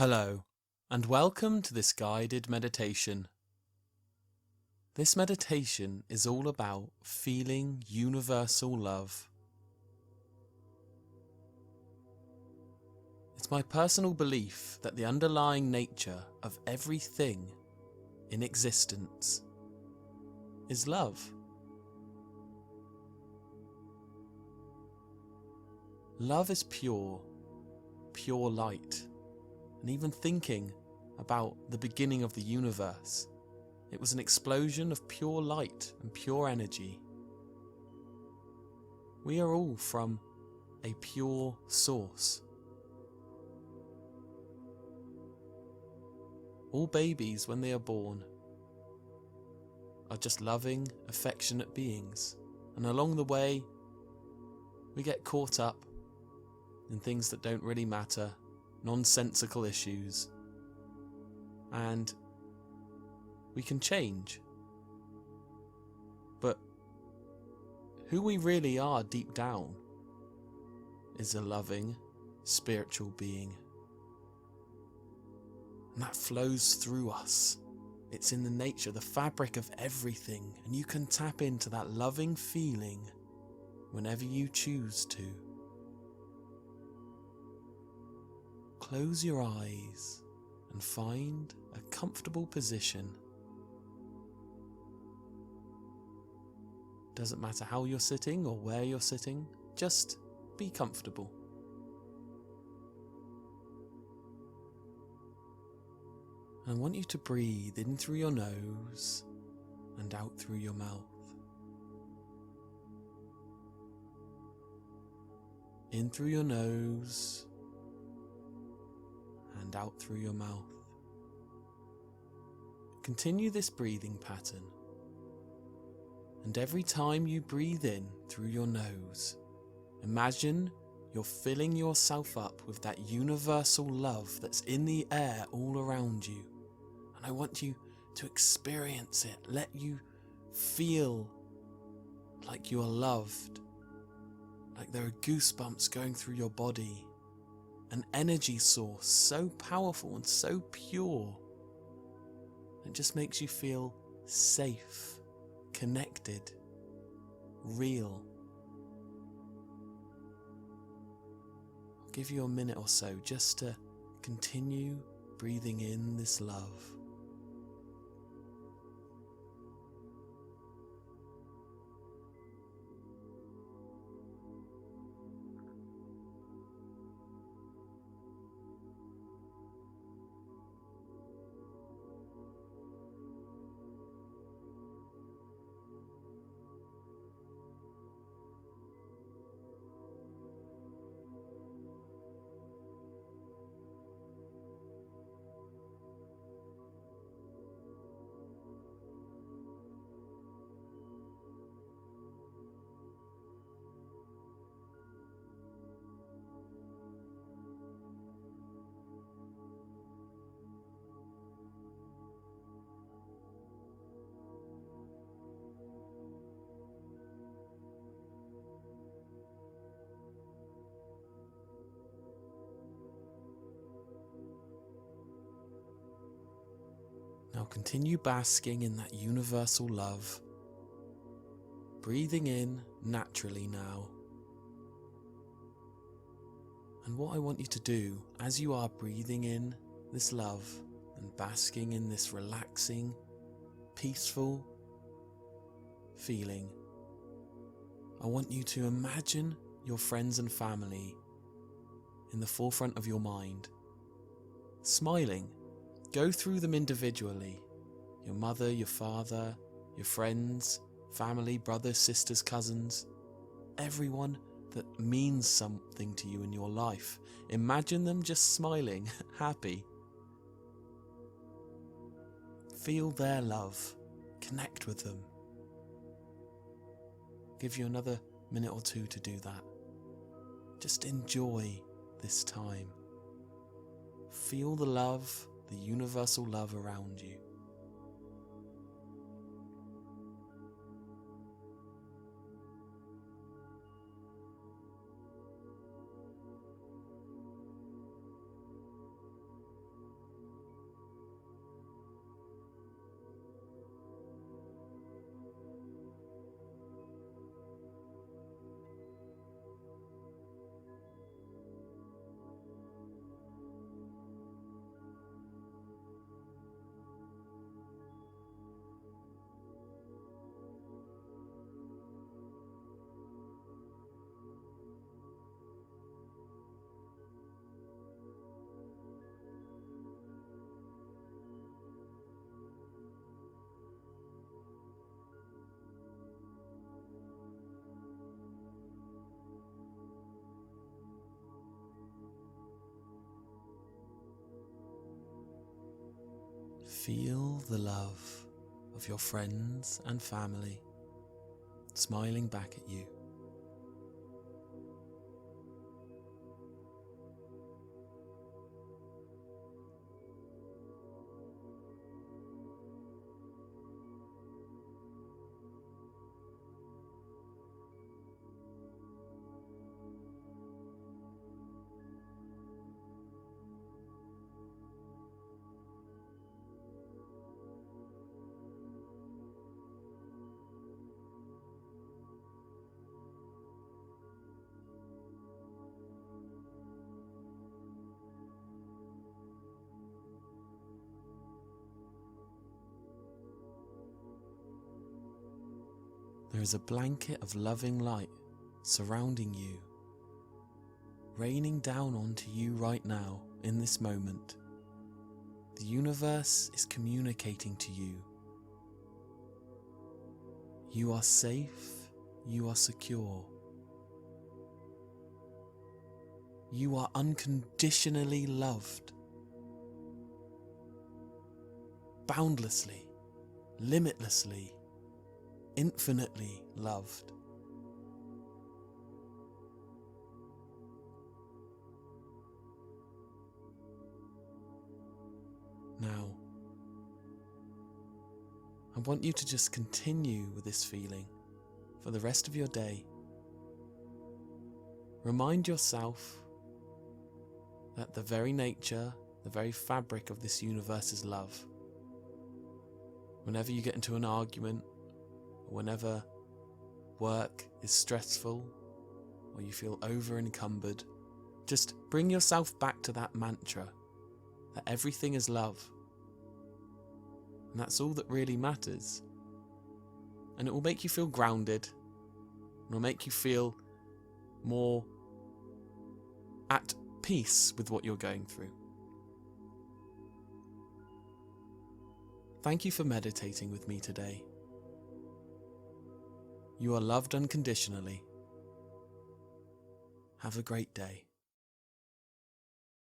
Hello, and welcome to this guided meditation. This meditation is all about feeling universal love. It's my personal belief that the underlying nature of everything in existence is love. Love is pure light. And even thinking about the beginning of the universe, it was an explosion of pure light and pure energy. We are all from a pure source. All babies, when they are born, are just loving, affectionate beings. And along the way, we get caught up in things that don't really matter, nonsensical issues, and we can change. But who we really are deep down is a loving, spiritual being. And that flows through us. It's in the nature, the fabric of everything, and you can tap into that loving feeling whenever you choose to. Close your eyes and find a comfortable position. Doesn't matter how you're sitting or where you're sitting, just be comfortable. I want you to breathe in through your nose and out through your mouth. In through your nose and out through your mouth. Continue this breathing pattern, and every time you breathe in through your nose, imagine you're filling yourself up with that universal love that's in the air all around you. And I want you to experience it, let you feel like you are loved, like there are goosebumps going through your body. An energy source so powerful and so pure. It just makes you feel safe, connected, real. I'll give you a minute or so just to continue breathing in this love. Now continue basking in that universal love, breathing in naturally now. And what I want you to do as you are breathing in this love and basking in this relaxing, peaceful feeling, I want you to imagine your friends and family in the forefront of your mind, smiling. Go through them individually. Your mother, your father, your friends, family, brothers, sisters, cousins, everyone that means something to you in your life. Imagine them just smiling, happy. Feel their love. Connect with them. Give you another minute or two to do that. Just enjoy this time. Feel the love, the universal love around you. Feel the love of your friends and family smiling back at you. There is a blanket of loving light surrounding you, raining down onto you right now in this moment. The universe is communicating to you. You are safe, you are secure. You are unconditionally loved, boundlessly, limitlessly, infinitely loved. Now, I want you to just continue with this feeling for the rest of your day. Remind yourself that the very nature, the very fabric of this universe is love. Whenever you get into an argument, or whenever work is stressful, or you feel over encumbered, just bring yourself back to that mantra that everything is love. And that's all that really matters. And it will make you feel grounded. It will make you feel more at peace with what you're going through. Thank you for meditating with me today. You are loved unconditionally. Have a great day.